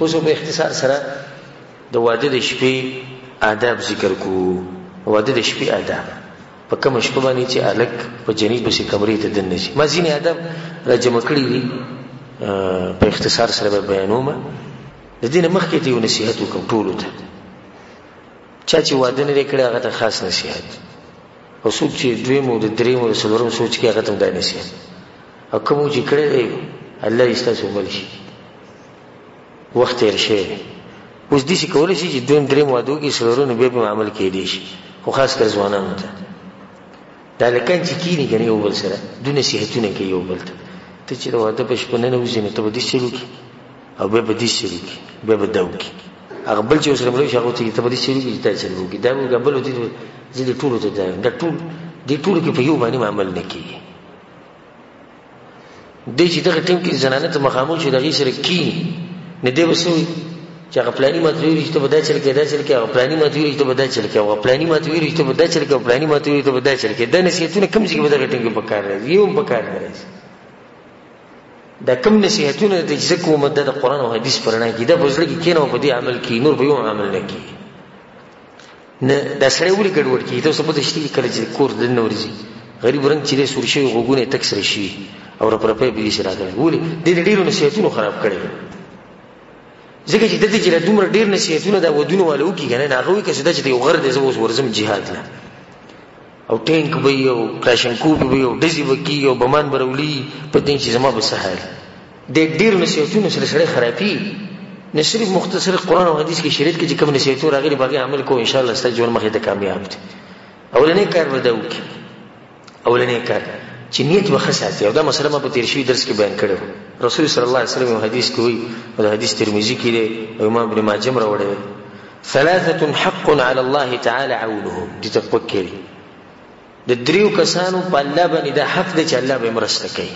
اوس په اختصار سره د واده د شپې آداب ذکر کو. واده د شپې آداب په کوم شپه باندې چې الک په جنیب بشي کمرې ته دن نشي. ما ځینې آداب را جمع کړي دي په اختصار سره بیانوم. د دې مخکې ته یو نصیحت وکم ټولو ته. چا چې واده نه کړی هغه ته خاص نصیحت، او څوک چې دویم او د دریم او د څلورم سوچ کې هغه ته دا نصیحت، او کوم چې کړی دی الله یې ستاسو عمل شي وخت تیر شي. اوس دې شي کولی شي چې دویم دریم واده وکړي څلورم بیا به عمل کېدی شي، خو خاص کر ځوانانو ته دا لکان چې کینی کنه یو بل سره دوه نصیحتونه کوي یو بل ته. ته چې د واده په شپه نه وځې نو ته به دې شروع کړي او بیا به دې شروع کړي بیا به دا وکړي. هغه بل چې اوسره مړ شي هغه ته ته به دې شروع کړي دا شروع کړي دا به بل دې دې ټولو ته دا ټول دې ټولو کې په یو باندې عمل نه کیږي. دې چې دغه ټیم کې زنانه ته مخامخ شي دغه سره کینی نه دی وسوي چې هغه پلاني ماتوي چې ته بدا چل کې دا چل کې هغه پلاني ماتوي چې ته بدا چل کې هغه پلاني ماتوي چې ته بدا چل کې هغه پلاني ماتوي چې ته بدا چل کې. دا نصیحتونه کوم ځای کې بدا غټنګ په کار راځي یو په کار راځي. دا کوم نصیحتونه د ځکه مدد قرآن او حدیث پرنا کې دا بوزل کې کینو په دې عمل کې نور به یو عمل نه کی نه. دا سره ولي ګډوډ کې ته سبب دشتي کړي چې کور د نورځي غریب رنګ چې سور شي غوګونه تکسر شي او رپرپې به شي راغلي ولي دې ډیرو نصیحتونه خراب کړي. ځکه چې د دې چې دومره ډیر نصیحتونه دا ودونه والو کې کنه هغه وي چې دا چې یو غرض زو ورزم jihad لا او ټینک به یو کلاشنکوف به یو دزي وکي یو بمان برولي په دې چې زما به سهال د ډیر نصیحتونه سره سره خرابي. نه صرف مختصر قرآن او حدیث کې شریعت کې کوم نصیحتونه راغلي باقي عمل کو ان شاء الله ستاسو ژوند مخې ته کامیاب دي. اولنې کار ودا وکي اولنې کار چې نیت وخصاتي او دا مسله ما په تیر شوی درس کې بیان کړو. رسول صلی الله علیه وسلم حدیث کوي او حدیث ترمذی کې دی او امام ابن ماجه راوړی ثلاثه حق على الله تعالی عونهم. دې تفکري د دریو کسانو په الله باندې دا حق دی چې الله به مرسته کوي،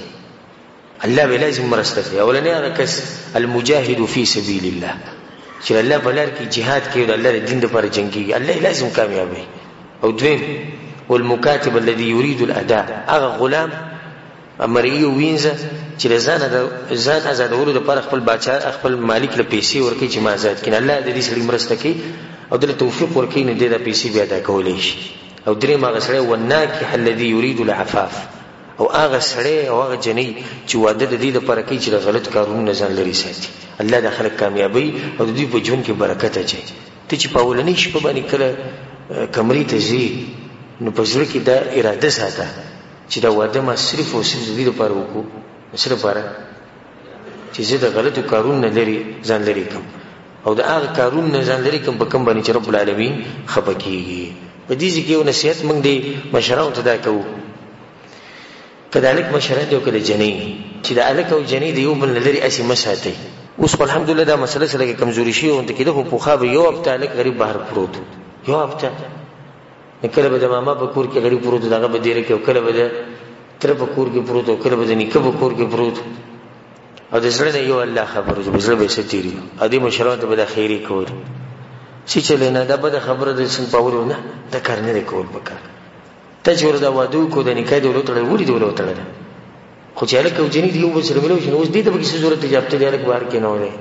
الله به لازم مرسته کوي. اولنې هغه کس المجاهد فی سبیل الله چې الله په لار کې jihad کوي او الله د دین لپاره جنگي الله لازم کامیابوي. او دویم والمكاتب الذي يريد الاداء هغه غلام امریو وینځه چې ځان آزادولو لپاره خپل بادشاہ خپل مالک له پیسې ورکړي چې ما آزاد کړي. الله د دې سړي مرسته کوي او د توفیق ورکړي نه د پیسې بیا ادا کولای شي. او درې ما غسړې والناكح الذي يريد العفاف او هغه سړی او هغه جنۍ چې واده د دې لپاره کوي چې غلط کارونه ځان لري ساتي. الله د خلک کامیابی او د دې په ژوند کې برکت اچي. ته چې په اولنۍ شپه باندې کله کمرې ته ځي نو په زړه کې دا اراده ساته چې دا واده ما صرف او صرف د دې لپاره وکړو صرف لپاره چې زه د غلطو کارونو لري ځان لري کوم او د هغه کارونو ځان لري کوم په کوم باندې چې رب العالمین خپه کیږي. په دې کې یو نصیحت موږ دې مشرانو ته دا کوو. کذالک مشران دی او کله جنې چې د الک او جنې د یو بل لري اسی مساتي. اوس الحمدلله دا مسله سره کمزوري شي او ته کېده په خوابه یو هفته الک غریب بهر پروت یو هفته کله به د ماما په کور کې غریب پروت دغه به ډیره کې کله به د تر په کور کې پروت او کله به د نیکه په کور کې پروت او د زړه یو الله خبره چې زړه به ستیری ادي مشران ته به د خیری کول چې چلے نه دا به خبره د سن پاور نه د کار نه کول وکړه. ته چې وردا وادو کو د نکاح دی ولوتړ وړي دی ولوتړ خو چې الک او جنې دی یو بل سره ملو شنو اوس دې ته به څه ضرورت دی چې الک بار کې نه وره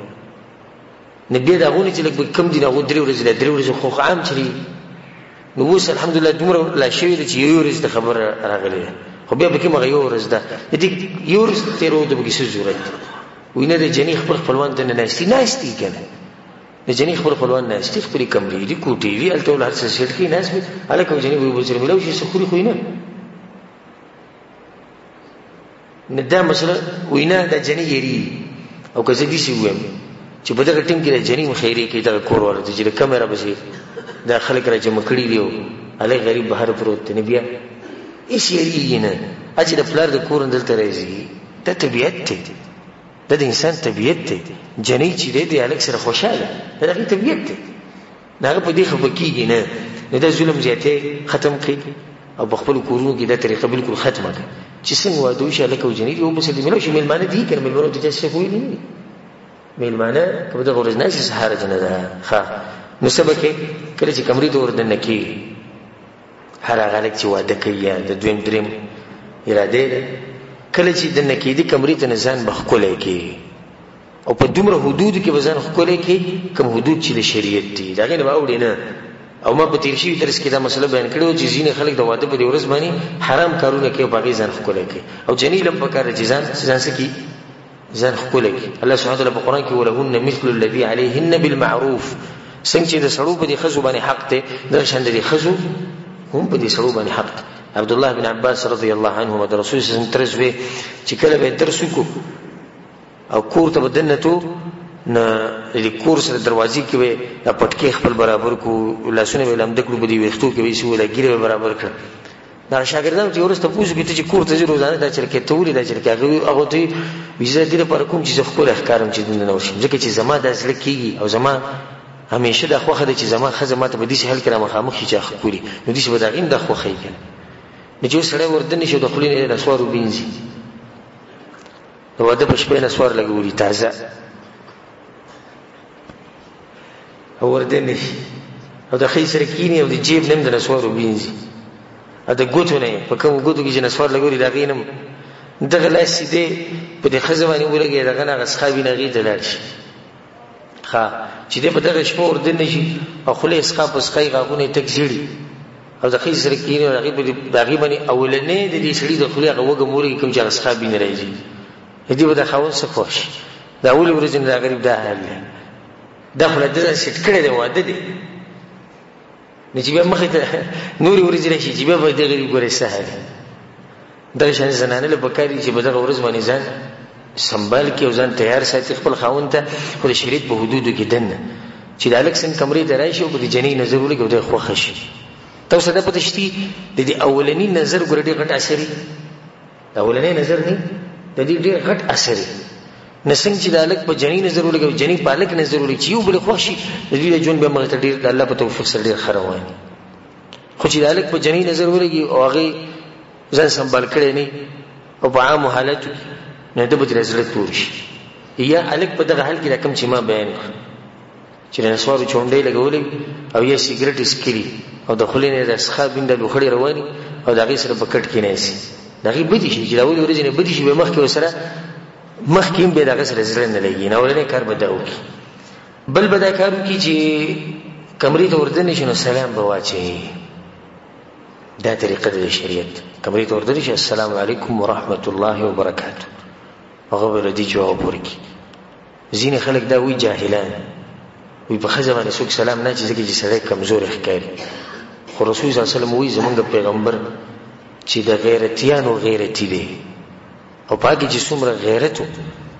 نه دې دا غونې چې لکه کم دي نه و درې ورځې خو عام چلی نو اوس الحمدلله دومره لا شوی دی چې یو ورځ د خبر راغلی خو بیا به کوم یو ورځ ده دې یو ورځ تیرو د به څه ضرورت وینه د جنې خپلوان ته نه ناشتي کنه د جنې خپلوان نه ناشتي خپل کمرې دي کوټې دي الته ول هر څه سیټ کې ناس به الکه جنې به وځي ملو شي سخوري خو نه دا مسله وینه د جنې یری او که زه دې شي ویم چې په دغه ټیم کې د جنې مخیری کې د کور ورته چې کیمرا به شي دا خلک را جمع کړي دیو الګ غریب بهر پروت نه بیا هیڅ یې نه اچې د پلار د کور اندل ترېږي د طبيعت ته د انسان طبيعت ته جنې چې دې الګ سره خوشاله دغه طبيعت ته هغه په دې خبر کېږي نه دا ظلم زیاته ختم کړي او بخپل کورونو کې دا طریقه بالکل ختمه کړي چې څنګه وادو شي الګ او جنې یو بس دې ملو شي ملمانه دي کړه ملمانه ته څه کوي نه ملمانه کله د غورز نه شي سهار جنه ده ښه نو سبکه کله چې کمرې ته وردن کې هر هغه لک چې واده کوي د دویم دریم اراده ده کله چې د نکې دي کمرې ته ځان بخکولای کې او په دومره حدود کې وزن خولې کې کوم حدود چې د شریعت دي دا غنه باوړي نه. او ما په تیر شي درس کې دا مسله بیان کړو چې ځینې خلک د واده په ورځ باندې حرام کارونه کوي، باغې ځان خولې کوي او جنې لم پکاره چې ځان سکی ځان خولې کوي. الله سبحانه وتعالى په قران کې ولهن مثل الذي عليهن بالمعروف، څنګه چې د سړو په دي خزو باندې حق ته د شند دي خزو هم په دي سړو باندې حق. عبد الله بن عباس رضی الله عنهما د رسول صلی الله علیه وسلم ترځوي چې کله به درس وکړو او کور ته بدنته نه د کور سره دروازې کې به د پټکي خپل برابر کو لاسونه به لم دکړو بده وختو کې به سوله ګیره برابر کړ. دا شاګردان چې ورسته پوښتنه کوي چې کور ته روزانه دا چرکه توري دا چرکه هغه ته ویزه دې پر کوم چې خپل احکارم چې دنه نوشم ځکه چې زما د اصل کېږي او زما همیشه د خوخه د چې زما خزمات به دې شي حل کړه مخامخ چې خپوري نو دې څه بداغین د خوخه یې نه چې سره وردن شي د خلینې د سوارو بینځي نو د پښپې نه سوار لګولي تازه او وردن شي او د خې سره کینی او د جیب نم د سوارو بینځي ا د ګوتو نه په کوم ګوتو کې چې نسوار لګولي دا غینم دغه لاس دې په دې خزمانه ولګي دغه نه غسخابي نه غي دلار شي ها چې دې په دغه شپه وردن شي او خله اسقا پسخای غاغونه تک زیړي او د خې سره کینی او هغه په دغه باندې اولنې د دې سړي د خله غوګه موري کوم چې غسخابي نه راځي دې به د خاون څخه خوښ دا اول ورځ نه غریب دا حال دا خله د سټ کړي دی واده دی نجيبه مخه نوري ورځ راشي چې به د غریب ګورې سهل دا شان زنانه له بکاري چې بدغه ورځ باندې ځان سنبال کې او ځان تیار ساتي خپل خاون ته خو د شریعت په حدودو کې دنه چې د الکسن کمرې ته راشي او په جنې نظر ولګي او د خوښ شي تاسو دا پته شتي د دې اولنی نظر ګورې غټ اثرې د اولنی نظر نه د دې ډېر غټ اثرې نسنګ چې د الک په جنې نظر ولګي او جنې په الک نظر ولګي چې یو بل خوښ شي د دې جون به مغه ډېر د الله په توفیق سره ډېر خرواني خو چې د الک په جنې نظر ولګي او هغه ځان سنبال کړي نه او په عام حالت نه د بده رسالت پور شي یا الک په دغه حال کې رقم چې ما بیان کړ چې نسوارو چونډې لګولې او یا سیګریټ اسکري او د خلینې د اسخا بند لوخړي رواني او دغه سره بکټ کې نه سي دغه بدی شي چې راوړي ورځې نه بدی شي به مخ کې وسره مخ کې به دغه سره زړه نه لګي نه ولنه کار بداو کی بل بدا کارو کی چې کمرې ته وردن شي نو سلام به واچي دا طریقه د شریعت کمرې ته وردن شي السلام علیکم ورحمت الله وبرکاته هغه به دې جواب ورکړي ځینې خلک دا وی جاهلان وی په خزه باندې څوک سلام نه چې ځکه چې سړی کمزور ښکاري خو رسول صلی الله علیه وسلم وی زمونږ پیغمبر چې د غیرتیانو غیرتی دی او پاکی چې څومره غیرت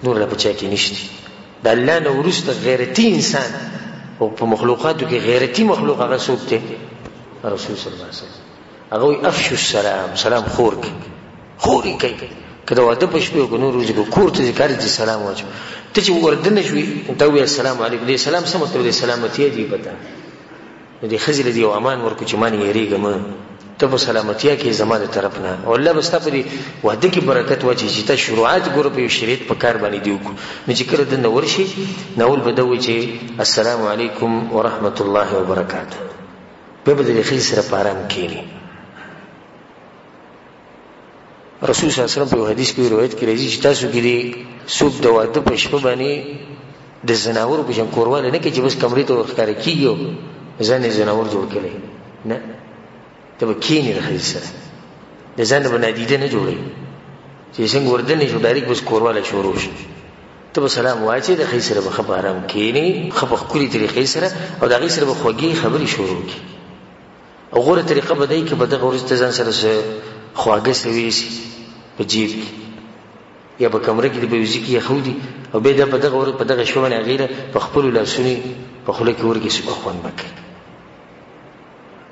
نور لا پچا کې نشته د الله نه ورسته غیرتی انسان او په مخلوقاتو کې غیرتی مخلوق هغه څوک دی رسول صلی الله علیه وسلم هغه وی افشو السلام سلام خوري کوي کله واده پښپې کو نور ورځې کور ته ذکر دي سلام واچو ته چې وردن شوي ته وی السلام علیکم دې سلام سم ته دې سلامتی دی پتا دې خزل دی او امان ورکو چې مانی یریګم ته په سلامتیا کې زماده طرف نه او الله بس ته په دې وعده کې برکت واچي چې ته شروعات ګور په شریعت په کار باندې دیو نو چې کړه د نور شي نو بدوي چې السلام علیکم ورحمت الله وبرکاته په دې خیر سره پارام کړي رسول صلی الله علیه وسلم په حدیث کې روایت کې راځي چې تاسو کې دي سوق د واده په شپه باندې د زناور په شان کورواله نه کې چې بس کمرې ته ښکار کیږي ځنه زناور جوړ کړي نه ته به کینی د خیر سره د ځان به نادیده نه جوړي چې څنګه وردن شو ډایرک بس کورواله شروع شي ته به سلام واچي د خیر سره به خبر آرام کینی خبر کلی طریقې سره او د خیر سره به خوږی خبري شروع کی او غوړه طریقه به دای کې به د غوړ ځان سره خواږه سوي په جیب یا په کمره کې د بیوزیک یا خودي او به د په دغه شو باندې غیره په خپل لاسونی په خله کې ورګي سبحان خوان مکه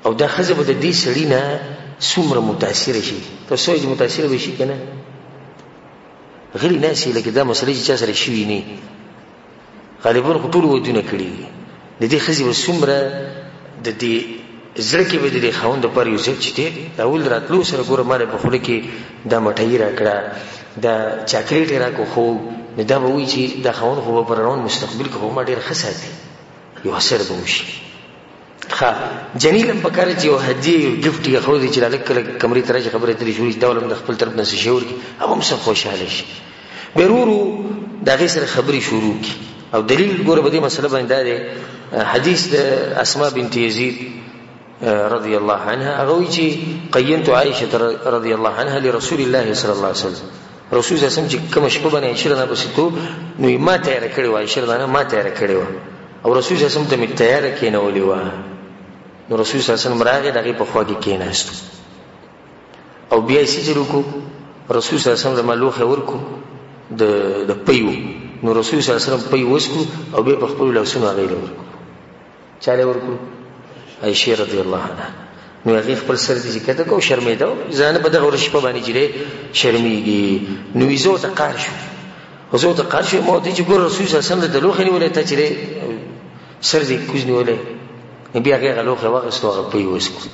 او دا خزه به د دې سړی نه څومره متاثر شي تاسو یې متاثر به شي کنه غلی ناسي لکه دا مسلې چې سره شي نه غالبا خطر ودونه کړی د دې خزه به څومره د دې زړه کې به د خوند پر یو ځای چته اول راتلو سره ګوره ماره په خله کې دا مټای را کړه دا چاکلیټ را کو خو دا به وی چې دا خوند خو په روان مستقبل کې هم ډیر خساتي یو اثر به وشي ښه جنیلم په کار چې یو هدیه یو گیفت یې خو دې چې لکه کمرې ترې خبره ترې شوې دا ولم د خپل طرف نه شعور کې هغه هم څه خوشاله شي بیرورو دا غي سره خبري شروع کی او دلیل ګوره په دې مسله باندې دا دی حدیث د اسماء بنت یزید رضی الله عنها هغه چې قینت عائشه رضی الله عنها لرسول الله صلی الله علیه وسلم رسول الله صلی الله علیه وسلم چې کوم شپه باندې عائشه نه بسیتو نو ما تیار کړی و عائشه نه ما تیار کړی و او رسول الله صلی الله علیه وسلم ته می تیار کینولې و نو رسول الله صلی الله علیه وسلم راغی دغه په خوا کې کېناست او بیا یې سجرو کو رسول الله صلی الله علیه وسلم مالوخه ورکو د پیو نو رسول الله صلی الله علیه وسلم پیو وسکو او به په خپل لاسونو غیله ورکو چاله ورکو عائشه رضی الله عنها نو هغه خپل سر دې کته کو شرمېده ځان په دغه ورشپه باندې جره شرمېږي نو یزو ته قار شو وزو ته قار شو مو دې چې ګور رسول الله صلی الله علیه وسلم د لوخنی ولې ته چره سر دې کوزنی ولې بیا هغه غلوخه واغستو هغه پیو وسکو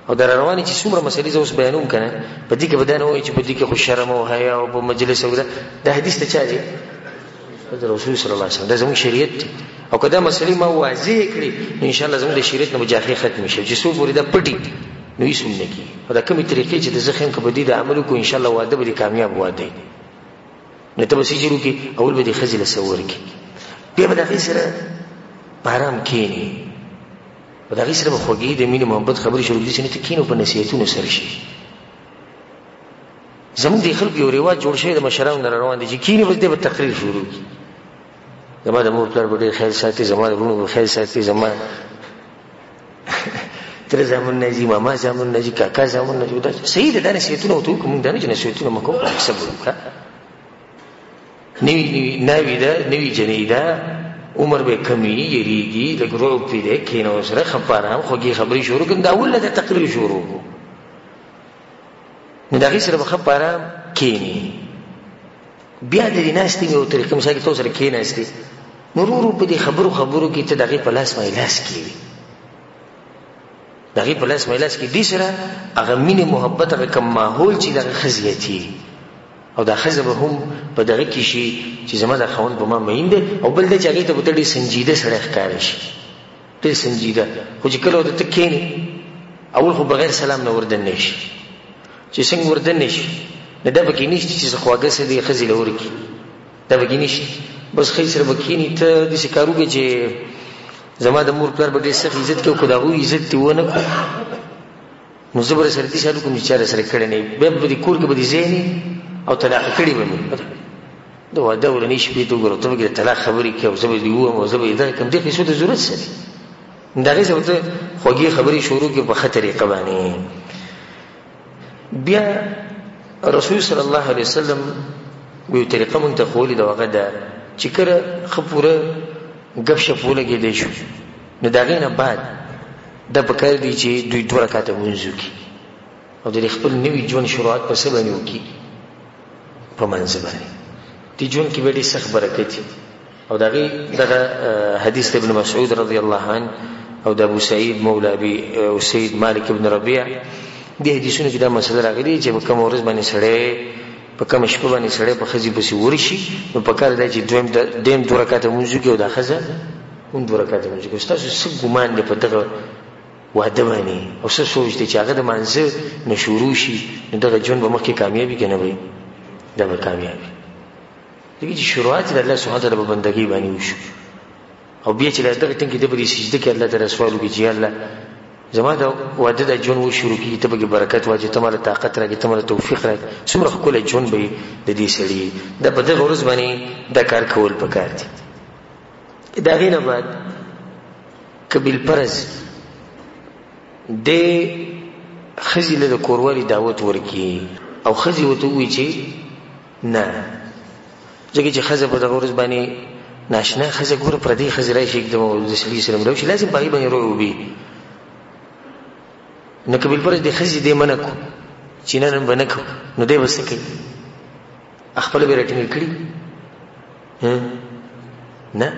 او در رواني چې څومره مسلې زوس بیانوم کنه په دې کې بدانه وایي چې په دې کې خو شرم او حیا او په مجلس او دا حدیث ته چا دی د رسول صلی الله علیه وسلم د زموږ شریعت او کدا مسلې ما واضح کړي ان شاء الله زموږ د شریعت نه مجاخي ختم شي چې څو پوری دا پټي نو یې سنت کی او دا کومې طریقې چې د زخم کې بدی د عملو کو ان شاء الله واده به کامیاب واده نه ته وسې شروع کی اول به د خزل سور کی بیا به د غیسره آرام کینی په دغه سره به خوږی د مینې محبت خبرې شروع دي چې نه تکینو په نصیحتونو سره شي زموږ د خلکو یو رواج جوړ شوی د مشرانو نه روان دي چې کینې بس دې به تقریر شروع کی زما د مور پلار به ډېر خیال ساتي زما د ورونو به خیال ساتي زما تر زمون نه جی ماما زمون نه جی کاکا زمون نه جی دا صحیح ده دا نصیحتونه وته کوم دا نه چې نصیحتونه مکو صبر وکړه نوی ده نوی جنې ده عمر به کمی یریږي د ګروپ پیډه کینو سره خبرام خوږی خبري شروع کړه دا ول د تقریر شروع نو دا غي سره خبرام کینی بیا د دیناستي یو طریقې مثال تاسو سره کیناستي مرورو په دې خبرو کې ته دغه په لاس مې لاس کیږي دغه په لاس مې لاس کې دي سره هغه مینه محبت هغه کوم ماحول چې دغه خزيتي او دا خزه به هم په دغه کې شي چې زما د خوند په ما مینده او بل د چاګې ته په تړي سنجیده سره ښکار شي ته سنجیده خو چې کله د تکینی اول خو بغیر سلام نه وردن نشي چې څنګه وردن نشي نه دا بګی نشي چې خواږه سره دی خزي لور کی دا بګی نشي بس خې سره بکینی ته د شکاروږي چې زما د مور پلار به ډېر سخت عزت کوي خو دا غو عزت ته ونه کو نو زبر سره دي شالو کوم چې چاره سره کړي نه به د کور کې به دي زینی او طلاق کړي ونه دا واده ورني شپې ته ګورو ته به طلاق خبرې کوي زبر دی و او زبر دا کوم دي څه د ضرورت سره دا غي څه ته خوږی خبرې شروع کې په خطرې قبانه بیا رسول صلی الله علیه وسلم یو طریقه مونږ ته خولې دا وغه دا چې کړه خپوره غب شپوله کې دی شو نو دا غینه بعد د پکړ دی چې دوی 2 رکعات مونږ کی او د خپل نوی ژوند شروعات په څه باندې وکي په منځ باندې دی ژوند کې ډېر سخت برکت او دغه حدیث ابن مسعود رضی الله عنه او د ابو سعید مولا ابي او سید مالک ابن ربيع دې حدیثونو کې دا مسله راغلي چې په کوم ورځ باندې سړی په کوم شپه باندې سړی په خزي بسي ورشي نو په کار دی چې دویم 2 رکعات مونږ کې او د خزه هم 2 رکعات مونږ کې تاسو څه ګمان دی په دغه واده باندې او څه سوچ دی چې هغه د منځ نشورو شي نو دغه ژوند به مخکې کامیابی کنه وي دا به کامیابی دغه چې شروعات د الله سبحانه وتعالى په بندګۍ باندې وشو او بیا چې دغه ټینګ کې د سجده کې الله تعالی سوال وکړي چې الله زما دا واده د ژوند و شروع کی ته به برکت واجب ته مال طاقت راځي ته مال توفیق راځي څومره خپل ژوند به د دې سړي د بده ورځ باندې د کار کول پکار دي دا غینه بعد کبل پرز د خزیله د کوروالي دعوت ورکی او خزي وته وی چې نه ځکه چې خزه په دغه ورځ باندې ناشنا خزه ګور پر دې خزرای شي د سړي سره ملو شي لازم پای باندې روي نو کبل پرز د خزي دې منکو چې نن بنکو نو دې وسه کوي خپل به رټینګ کړی نه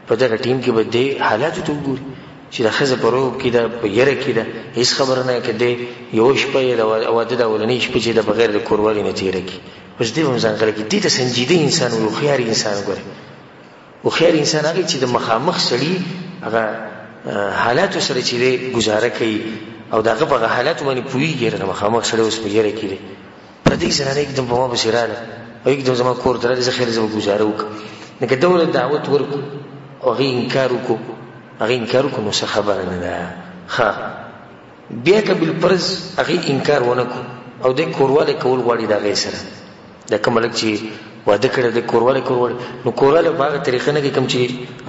په دغه ټیم کې به دې حالات ته وګوري چې د خزه پرو کې دا په یره کې دا هیڅ خبر نه کړي یو شپه د واده د ولنې شپه چې د بغیر د کوروالي نه تیر کی پس دې هم ځان غره کې دې ته سنجیده انسان او خيار انسان ګره او خيار انسان هغه چې د مخامخ سړي هغه حالات سره چې گزاره کوي او داغه په حالات باندې پويږي د مخامخ سره اوس په یره کې پر دې سره نه एकदम په ما بصیراله او یک زما کور ته راځي خیر زما گزاره وکړه نو دولت دعوت ورکو او هغه انکار وکړو نو څه خبره نه ده ښه بیا که بالفرض هغه انکار ونکړو او د کورواله کول غواړي دا غي سره دا کوملک چې واده کړی د کورواله نو کورواله په هغه طریقه نه کوم چې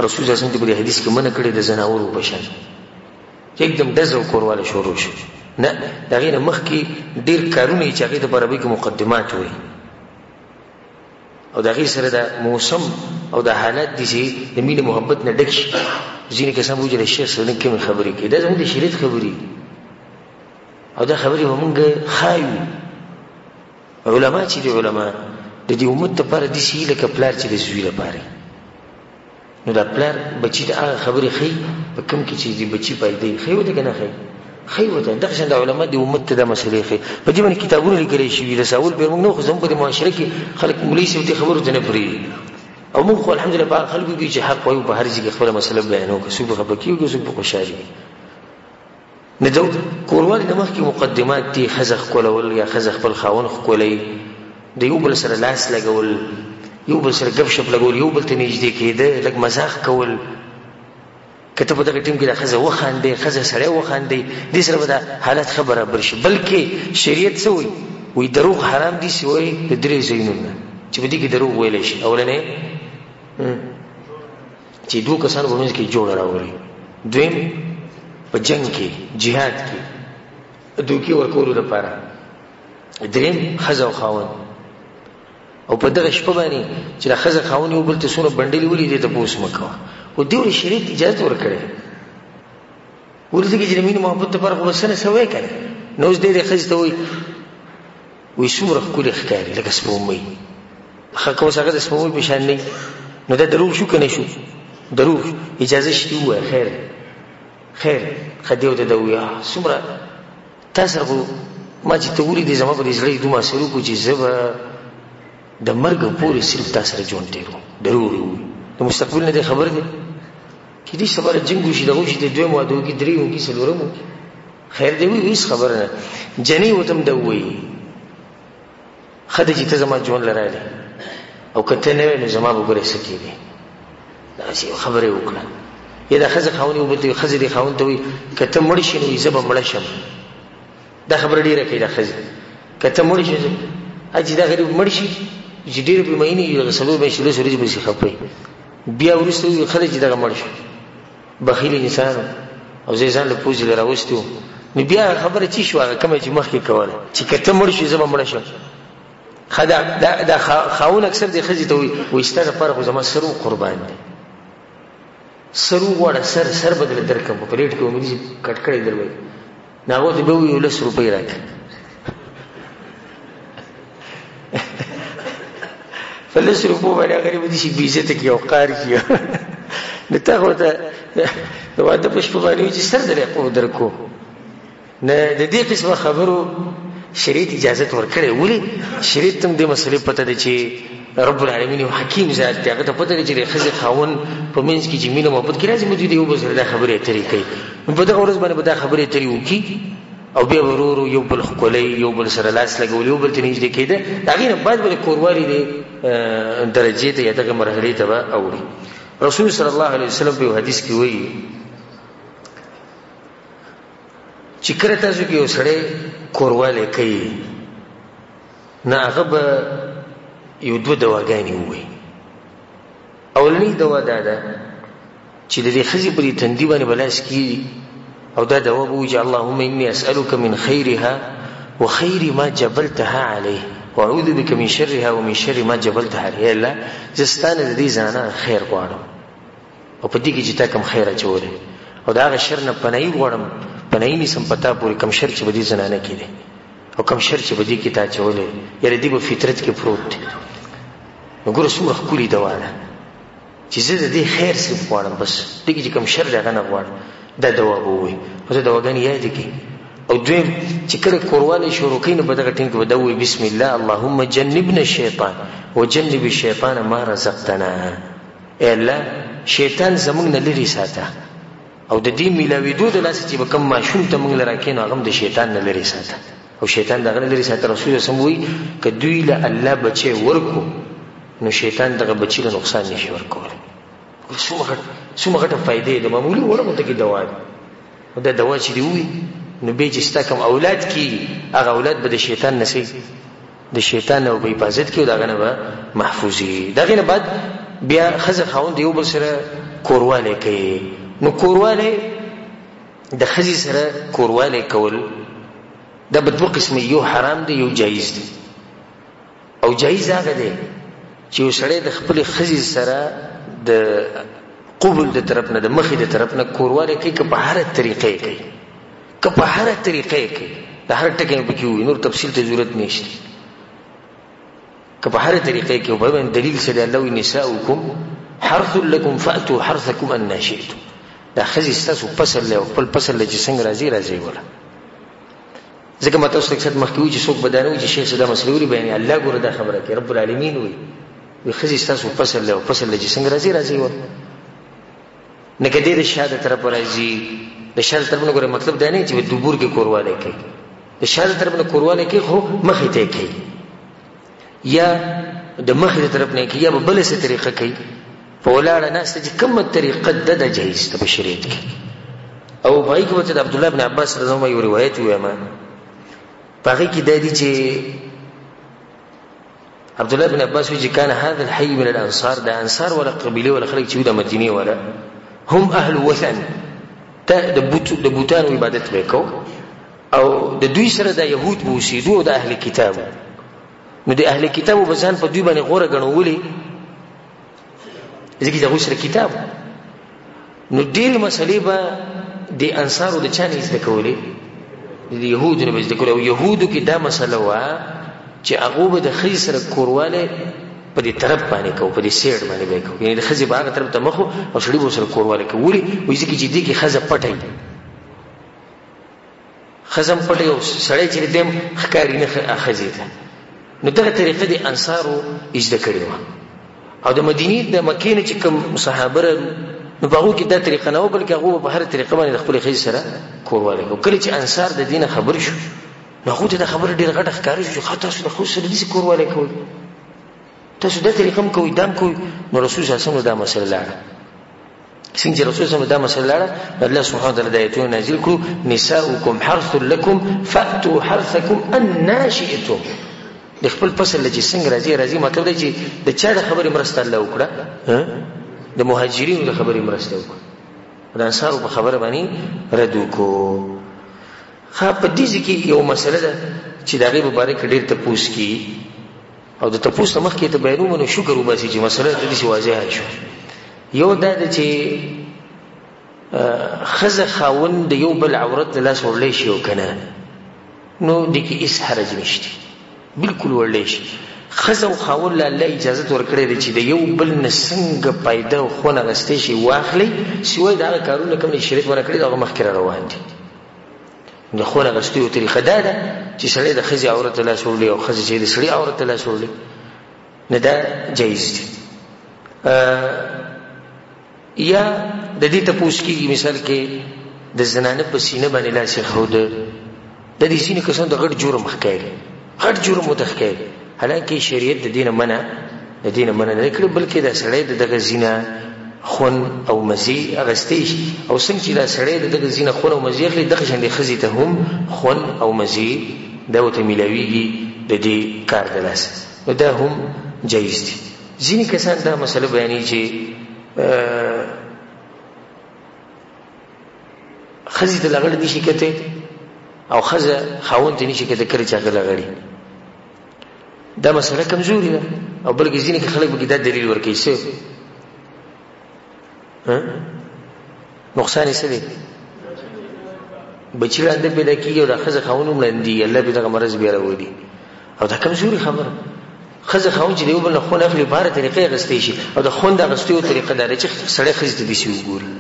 رسول الله صلی الله علیه وسلم په حدیث کې منع کړی د زناورو په شان چې एकदम دزو کورواله شروع شي نه دا غیر مخکې ډیر کارونه چې هغه د عربی کې مقدمات وي او دا غیر سره د موسم او د حالات دي چې د مینه محبت نه ډک شي ځینې کسان وایي چې شیخ سره کوم خبرې کوي دا زموږ د شریعت خبرې او دا خبرې موږ خایو علما چې دي علما د دې امت لپاره دي چې لکه پلار چې د زوی لپاره نو دا پلار بچی د هغه خبرې خي په کوم کې چې دې بچی پایدې خي وته کنه خي وته دغه څنګه علما د امت ته د مسلې خي په دې باندې کتابونه لیکل شي رسول به موږ نو خو زموږ په معاشره کې خلک مولوی سي خبرو ته نه پری او موږ خو الحمدلله په خلکو کې چې حق وایو په هر ځای کې خپل مسله بیانو که څوک خبر کیږي څوک خوشالي نه دو کورواله د مخ کې مقدمات دي خزخ کولول یا خزخ خپل خاون خولای د یو بل سره لاس لګول یو بل سره غب شپ لګول یو بل ته نږدې کېده لکه مزاح کول کته په دغه ټیم کې د خزه وخاندې خزه سره وخاندې دې سره به د حالت خبره برشي بلکې شریعت څه وي دروغ حرام دي سوی د درې زینونه چې په دې کې دروغ ویل شي اولنې چې دوه کسان په منځ کې جوړ راوړي دویم په جنگ کې jihad کې دوکي ورکولو لپاره دریم خزه او خاون او په دغه شپه باندې چې خزه خاون یو بل ته سونه بندلې ولې دې ته پوس مکو او دیو شریعت اجازه ورکړي ورته کې چې مين محبت ته فرق وسنه سوي کړي نو اوس دې خزه ته وي سوره کولې ښکاري لکه سپومې خلک اوس هغه سپومې په شان نه نو دا دروغ شو کنه شو دروغ اجازه شته وای خیر خدیو ته دویا سمره تاسو ما چې ته ولې دې زما په دې ځلې دوه سره کو چې زبا د مرګ پورې صرف تاسو سره جون تیرو دروغ د مستقبل نه خبر دي چې دې سبا جنگ وشي دغه شي د دوه ماده کې درې وو کې سلورم خیر دی وی هیڅ خبر نه جنې وتم دوی خدای چې ته زما جون لراله او کته نه نو زما وګورې سکی دي دا شی خبره وکړه یا د خزه خاوني وبته خزه دي خاون ته وي کته مړ شي نو زب مړ شم دا خبره ډیره کوي د خزه کته مړ شي اجي دا غریب مړ شي چې ډیره په مینه یو سبب به شلو سوري به شي خپي بیا ورسته خلک چې دا مړ شي بخیل انسان او ځان له پوزي لراوستو نو بیا خبره چی شو هغه کوم چې مخکې کوله چې کته مړ شي زب مړ شم خدا دا خاون اکثر د خزه ته وي ستاره پر زما سرو قربان دي سرو وړه سر بدل درکم په پلیټ کې ومې کټ کړی دروي ناغو ته به وي 100 روپۍ راکړه فلس روپو باندې غریب دي شي بیزه ته کې او قار کیو نو ته وته نو واده پښ په باندې چې سر درې په درکو نه د دې قسمه خبرو شریعت اجازه ورکړي ولې شریعت تم دې مسلې پته دي چې رب العالمین او حکیم ذات ته هغه ته پته دي چې خزه خاون په منځ کې چې مینه محبت کې راځي موږ دې یو بل سره دا خبرې طریقې په دغه ورځ باندې به دا خبرې طریقې وکي او بیا ورورو یو بل خولې یو بل سره لاس لګول یو بل ته نږدې کېده دا غینه بعد بل کوروالي دي درجه ته یا دغه مرحله ته به اوري رسول صلی الله علیه وسلم په حدیث کې وایي چې کړه تاسو کې وسړې کورواله کوي نه هغه یو دوه دواګانې وي اولنی دوا ده چې د دې خزي په تندي باندې بلاس کی او دا دوا بوجه اللهم اني اسالك من خيرها وخير ما جبلتها عليه واعوذ بك من شرها ومن شر ما جبلتها عليه الا زستانه د دې ځانه خیر غواړم او په دې کې چې تا کوم خیر اچولې او دا شر نه پنای غواړم پنای ني سم پتا پوری کوم شر چې بدی زنانه کړي او کوم شر چې بدی کې تا چولې یره دې په فطرت کې پروت دی وګوره څومره کلی دوا ده چې زه دې خیر صرف غواړم بس دې کې کوم شر دغه نه غواړم دا دوا ووي او دا دواګانی یاد کی او دویم چې کله کورواله شروع کین په دغه ټینګ کې ودوي بسم الله اللهم جنبنا الشیطان وجنب الشیطان ما رزقتنا اے الله شیطان زمونږ نه لري ساته او د دې ملاوي دوه د لاس چې کوم ماشوم ته مونږ لراکین هغه د شیطان نه لري ساته او شیطان دغه لري ساتي. رسول سم وی ک دوی له الله بچي ورکو نو شیطان دغه بچی له نقصان نشي ورکول. څومره غټه فائدې ده معمولی ورته کې دوا ده دا دوا چې دی وي نو به چې ستا کوم اولاد کی هغه اولاد به د شیطان نسی د شیطان او په حفاظت کې دغه نه به محفوظي. دغه نه بعد بیا خزه خاوند یو بل سره کورواله کوي. نو کورواله د خزي سره کورواله کول دا په دوه قسمه، یو حرام دی یو جایز دی. او جایز هغه دی چې یو سړی د خپل خزي سره د قبول د طرف نه د مخې د طرف نه کورواله کوي که په هر طریقې کوي، که په هر طریقې کوي، د هر ټکی پکې وي، نور تفصیل ته ضرورت نشته. که په هر طریقې کوي په باندې دلیل سره الله وی نساؤکم حرث لكم فاتوا حرثكم ان شئتم. دا خزي ستاسو فصل له خپل فصل له چې څنګه راځي ولا ځکه ماته اوس تکسات مخکې وي چې څوک بدانوي چې شیخ صدا مسلې وری بیان الله ګوره دا خبره کوي رب العالمین وي خزي ستاسو فصل له فصل له چې څنګه راځي ولا نه کدی د شهادت طرف راځي. د شهادت طرف نه ګوره مطلب دا نه چې د دبور کې کورواله کوي، د شهادت طرف نه کورواله کوي خو مخې ته کوي یا د مخې طرف نه کوي یا په بل څه طریقه کوي. په ولاړه ناس چې کومه طریقه د جایز ته په شریعت کې. او پای کې وته د عبد الله بن عباس رضی الله عنه یو روایت وي ما پای کې د دې چې عبد الله بن عباس وی چې کان هذا الحي من الانصار، د انصار ولا قبيله ولا خلک چې د مدینه ولا هم اهل وثن، ته د بوتانو عبادت وکاو او د دوی سره د يهود بوسیدو او د اهل کتاب. نو د اهل کتاب وبزان په دوی باندې غوړه غنولې ځکه چې غوښره کتاب. نو ډېر مسلې به د انصارو د چانه زده کولې د يهودو نه زده کول. او يهودو کې دا مسله وا چې هغه به د خزي سره کورواله په دې طرف باندې کو، په دې سیډ باندې وکړو، یعنی د خزي باغ طرف ته مخ او سړي به سره کورواله کوي. وایي چې دې کې خزه پټي خزم پټي او سړی چې دې ښکاری نه اخزي ته. نو دغه طریقه د انصارو زده کړې و. او د مدینې د مکې نه چې کوم صحابه نو هغه کې دا طریقه نه و، بلکې هغه په هر طریقه باندې خپل خزي سره کورواله کوي. کله چې انصار د دینه خبر شو نو هغه ته د خبر ډیر غټه ښکاری شو چې تاسو د خو سره دې کورواله کوي، تاسو د طریقه هم کوي دام کوي. نو رسول صلی الله علیه وسلم دا مسله لاړه څنګه رسول صلی الله علیه وسلم دا مسله لاړه الله سبحانه وتعالی د آیتونو نازل کړو نساؤکم حرث لكم فاتوا حرثكم ان شئتم. د خپل فصل چې څنګه راځي مطلب دی چې د چا د خبرې مرسته الله وکړه، د مهاجرینو د خبرې مرسته وکړه، د انصارو په خبره باندې رد وکړو. خا په دې کې یو مسله ده چې د هغې مبارک ډېر تپوس کی او د تپوس نه مخکې ته بیانوم نو شکر وباسي چې مسله د دې واضحه شو. یو دا ده چې ښځه خاوند د یو بل عورت له لاس وړلی شي او که نه نو دې کې هېڅ حرج نشته، بالکل وړلی شي. ښځه او خاوند له الله اجازت ورکړی دی چې د یو بل نه څنګه پیدا او خون اخیستی شي واخلئ، سوای د هغه کارونه کوم چې شریعت منع کړي دي هغه مخکې را روان دي. د خون اخیستو یو طریقه دا ده چې سړی د ښځې عورت ته لاس وړلي او ښځه چې د سړي عورت ته لاس وړلي نه دا جایز دي. یا د دې تپوس کېږي مثال کې د زنانه په سینه باندې لاس ایښوده، د دې ځینې کسان د غټ جرم ښکاري، غټ جرم ورته ښکاري، حالانکې شریعت د دې نه منع نه کړي، بلکې دا سړی د دغه زینه خون او مزي اغستی شي. او څنګه چې دا سړی د دغه زینه خون او مزي اخلي دغه شان د ښځې ته هم خون او مزي دا ورته میلاویږي د دې کار د لاسه، نو دا هم جایز دي. ځینې کسان دا مسله بیانوي چې ښځې ته لغړ نشي کتی او ښځه خاوند ته نشي کتی کله چې هغه لغړي. دا مسله کمزوري ده او بلکې ځینې کې خلک به دا دلیل ورکوي څه نقصان یې څه دی، بچي ړانده پیدا کېږي او دا ښځه خاوند هم ړندېږي، الله بې دغه مرض بیا راولي. او دا کمزوري خبره. ښځه خاوند چې د یو بل نه خون اخلي په هره طریقه یې اخیستی شي. او د خوند اخیستو یو طریقه دا ده چې سړی ښځې ته داسې وګوري.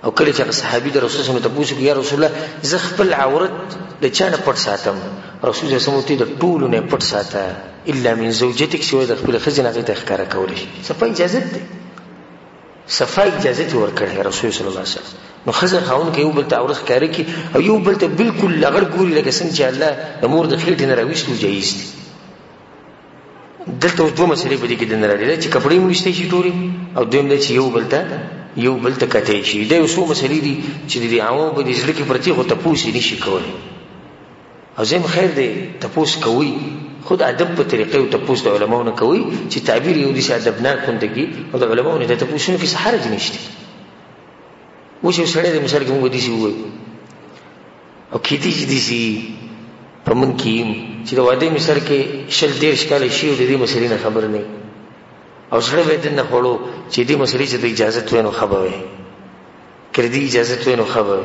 او کله چې هغه صحابي د رسول صلی الله علیه وسلم تپوس وکړي یا رسول الله زه خپل عورت د چا نه پټ ساتم؟ رسول صلی الله علیه وسلم ورته د ټولو نه پټ ساته الا من زوجتک، سوای د خپل ښځې نه هغې ته ښکاره کولی شي. څه په اجازت دی صفا اجازه ورکړه رسول صلی الله علیه وسلم. نو خزه خاون کې یو بل ته عورت ښکاره کی او یو بل ته بالکل لغړ ګوري لکه څنګه چې الله د مور د خېټې نه راويستو جایز دي. دلته دوه مسلې په دې کې د نړۍ چې کپڑے موشته شي ټوري او دویم د چې یو بل ته کته شي. دا یو څو مسلې دي چې د عوامو په دې ځل کې پرتی خو تاسو نشي کولای. او زم خیر دی تاسو کوي خود ادب په طریقې او تاسو د علماو نه کوي چې تعبیر یو دي چې ادبناک خوندګي او د علماو نه د تاسو نه کې سحرج نشته. وشه سره د مثال کې موږ دي سي وای او کیتی چې دي سي په من کې چې د واده مثال کې شل ډیر ښکال شي او د دې مسلې نه خبر نه او سره به د نه خړو چې دې مسلې چې د اجازه تو نه خبره کړې دي اجازه تو نه خبره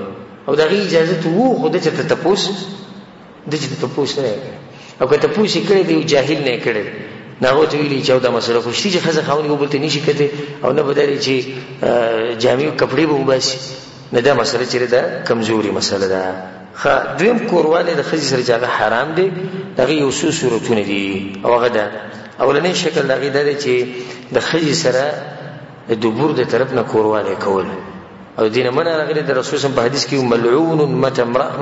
او دغه اجازه وو خو د چې تاسو د چې تاسو نه او که تاسو کړی دی جاهل نه کړی ناغو ته ویلي چې دا مسله خوشتي چې خزه خاوني وبلته نشي کته او نه بداري چې جامع کپڑے به وباسي نه دا مسله چې دا کمزوري مسله ده. دویم کورواله د خزي سره جګه حرام دي. دغه یو څو صورتونه دي او هغه ده اولنې شکل دغه ده چې د خزي سره د دبور د طرف نه کورواله کول او دین من راغلی د رسول صلی الله حدیث کې ملعون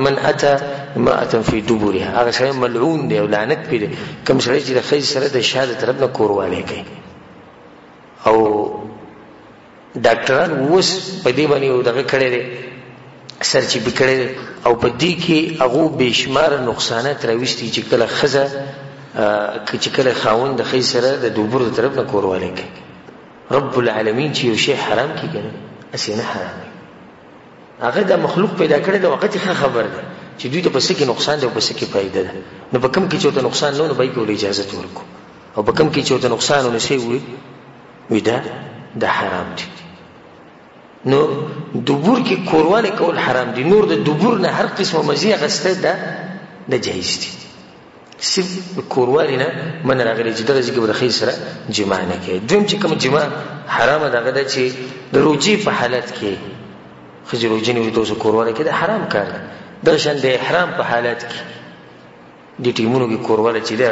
من اتى امراه في دبرها. هغه شی ملعون دی او لعنت پیدا کوم شی چې د خزي سره د شاده طرف نه کورواله کوي. او ډاکټران اوس په دې باندې دغه کړي دي سرچ بکړي او په دې کې هغه بشمار نقصانات راوستي چې کله خزه چې کله خاوند د خزي سره د دبر د طرف نه کورواله کوي. رب العالمین چې یو شی حرام کی کنه اسینه حرام هغه د مخلوق پیدا کړي د وخت ښه خبر ده چې دوی ته پس کې نقصان دی او پس کې فائدہ ده. نو په کم کې چې ته نقصان نه به کول اجازه ورکو او په کم کې چې ته نقصان نه شي وي دا حرام دي. نو دبور کې کورواله کول حرام دي. نور د دبور نه هر قسمه مزي غسته ده جایز دي. صرف کورواله نه من راغلي چې درځي کې برخې سره جما نه کوي. دویم چې کوم جما حرام ده غدا چې د روجي په حالت کې خځې روجي نه وي تاسو کورواله کې دا حرام کار ده. درشن د احرام په حالت کې د ټیمونو کې کورواله چې ده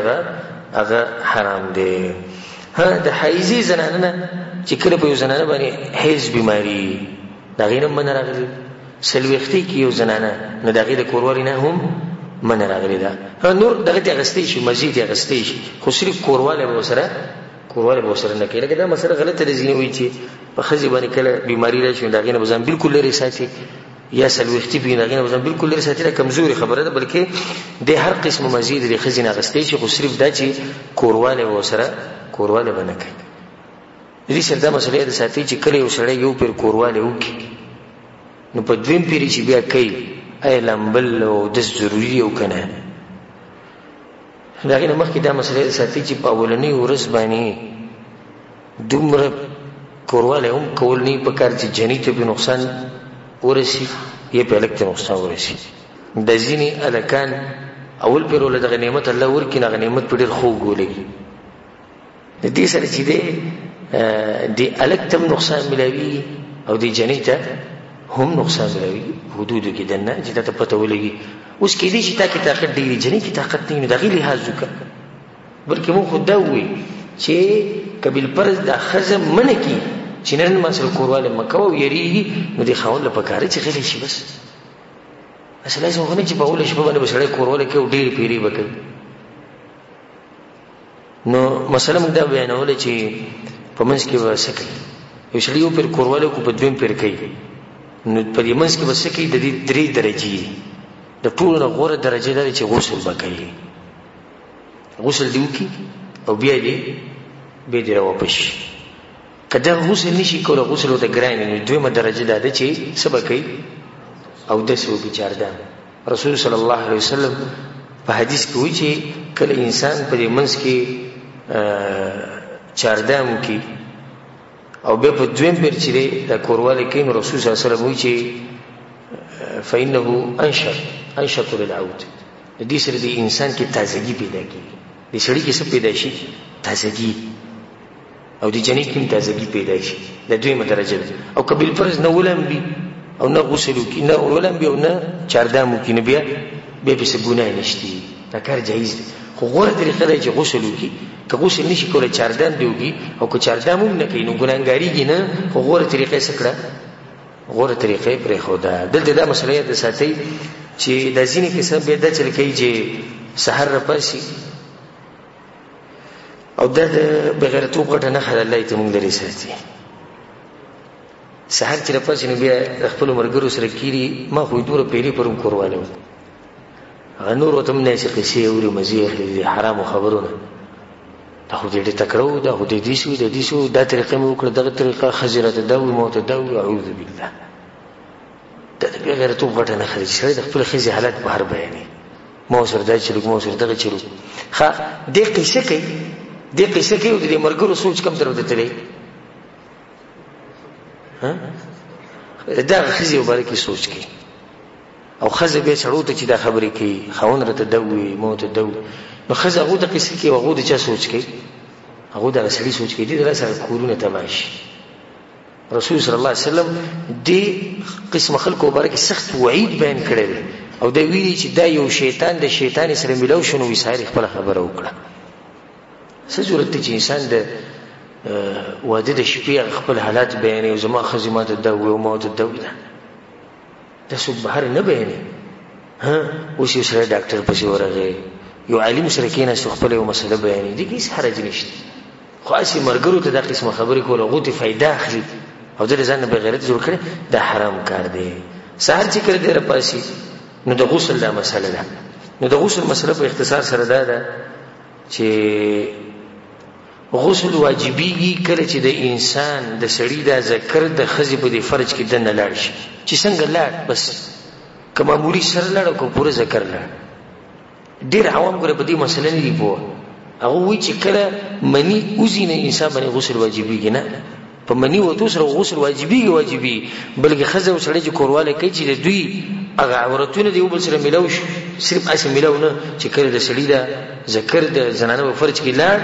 هغه حرام دي. د حایزي زنانه چې کله په یو زنانه باندې حیض بیماری دا غینه من راغلي سلوختی کې یو زنانه نه دغه د کورواله نه هم من راغلی ده. نور دغه ته غستې شي مزید غستې شي خو صرف کورواله به سره نه کوي. لکه دا مسله غلطه ده ځینې وایي چې په خزي باندې کله بیماری راشي دغه نه بزن بالکل لري ساتي یا سلوختی به دغه نه بزن بالکل لري ساتي. دا کمزوري خبره ده بلکې د هر قسم مزید د خزي نه غستې شي خو صرف دا چې کورواله به سره کورواله نه کوي. دې سره دا مسله ده ساتي چې کله یو سړی یو پر کورواله وکي نو په دویم پیری چې بیا کوي ای لامبل او د ضروری او کنه داغه مخکې دا مسله ساتي چې په اولنی ورځ باندې دومره کورواله هم کول نه په کار چې جنې ته به نقصان ورسي یې په لکه نقصان ورسي. د ځینې الکان اول پیرول دغه نعمت الله ورکې نه نعمت په ډېر خو ګولې د دې سره چې دی الک تم نقصان ملاوي او دی جنې ته هم نقصان ملاوي حدودو کې دنه چې ته پته ولګي. اوس کې دې چې تا کې طاقت ډېری جنې کې طاقت نه نو دغه لحاظ وکړه بلکې مو خو دا وي چې قبل پرز د خزم منه کې چې نن ما سره کورواله مکو یریږي نو د خاون له پکاره چې غلي شي بس اصله زه غواړم چې په اول شپه باندې بسړې کورواله کې ډېر پیری وکړي. نو مثلا موږ دا بیانول چې په منځ کې وسکي یو شړې یو پر کورواله کو په دویم پر کوي نو په دې منځ کې وسکي د دې درې درجې د ټولو نه غوره درجه ده چې غسل وکړي. غسل دی وکي او بیا دې به دې راوپش کله غسل نشي کولای غسل وته ګران نه دویمه درجه ده چې سبقي او د سو بچاردان. رسول صلی الله علیه وسلم په حدیث کې وایي چې کله انسان په دې منځ کې چاردام کی او به په دویم پر چې د کورواله کې رسول صلی الله علیه وسلم وایي چې فإنه انشط للعود. د دې سره د انسان کې تازگی پیدا کیږي. د سړي کې څه پیدا شي تازگی او د جنې کې تازگی پیدا شي. د دویمه درجه او قبل فرض نه ولم بي او نه غسل کی نه ولم بي او نه چاردام کی نه بیا به څه ګناه نشتی دا کار جایز دی. خو غوړه طریقه ده چې غسل کی که غسل نشي کولی چاردام دی وکړي او که چاردام هم نه کوي نو ګناهګاریږي نه، خو غوره طریقه څه کړه؟ غوره طریقه یې پرېښوده. دلته دا مسله یاد ساتئ چې دا ځینې کسان بیا دا چل کوي چې سحر راپاسي او دا د بېغیرتوب غټه نښه ده، الله یې ته موږ لرې ساتي. سحر چې راپاسي نو بیا د خپلو ملګرو سره کېري، ما خو یې دومره پیرې پر هم کوروالی وم، هغه نور ورته هم نه چې قصې اوري مزې اخلي د حرامو خبرونه. دا خو دې ډېر تکړه وو، دا خو دې دې شو د دې شو، دا طریقه مې وکړه، دغه طریقه ښځې راته دا ووي، ما ورته دا ووي. اعوذ بالله، دا د بېغیرتوب غټه نښه ده چې سړی د خپلې ښځې حالت بهر بیانوي. ما ورسره دا چلوک، ما ورسره دغه چلوک. ښه دې قصه کوي، دې قصه کوي او د دې ملګرو سوچ کوم طرف ته تللی؟ دغه ښځې مبارې کې سوچ کوي او ښځه بیا سړو ته چې دا خبرې کوي، خاوند راته دا ووي، ما ورته دا ووي، نو ښځه هغو ته قصې کوي او هغو د چا سوچ کوي؟ هغو دغه سړي سوچ کوي. دې د سره کورونه تباه شي. رسول صلی الله علیه وسلم دې قسم خلکو مبارک سخت وعید بیان کړی دی او دا ویلي چې دا یو شیطان د شیطان سره ملاو شو، نو وسایل خپله خبره وکړه. څه ضرورت دی چې انسان د واده د شپې خپل حالات بیانوي او زما ښځې ما ته دا ووي او ما ورته دا ووي؟ دا څوک بهر نه بیانوي. اوس یو سړی ډاکټر پسې ورغی، یو عالم سره کېناست، خپله یو مسله بیانوي، دې کې هېڅ حرج نشته. خو هسې ملګرو ته دا قسمه خبرې کول، هغو ته فایده اخلي او د ځان نه بېغیرت جوړ کړي، دا حرام کار دی. سهار چې کله دی راپاسي نو د غسل دا مسله ده. نو د غسل مسله په اختصار سره دا ده چې غسل واجبېږي کله چې د انسان د سړي دا ذکر د ښځې په دې فرج کې دننه لاړ شي. چې څنګه لاړ، بس که معمولي سر لاړ او که پوره ذکر لاړ. ډېر عوام ګوره په دې مسله نه دي پوه. هغه وایي چې کله مني وځي نه انسان باندې غسل واجبېږي. نه، په مني وتو سره غسل واجبېږي، بلکې ښځه او سړی چې کوروالی کوي چې د دوی هغه عورتونه د یو بل سره میلاو شي، صرف هسې میلاو نه چې کله د سړي دا ذکر د زنانه په فرج کې لاړ،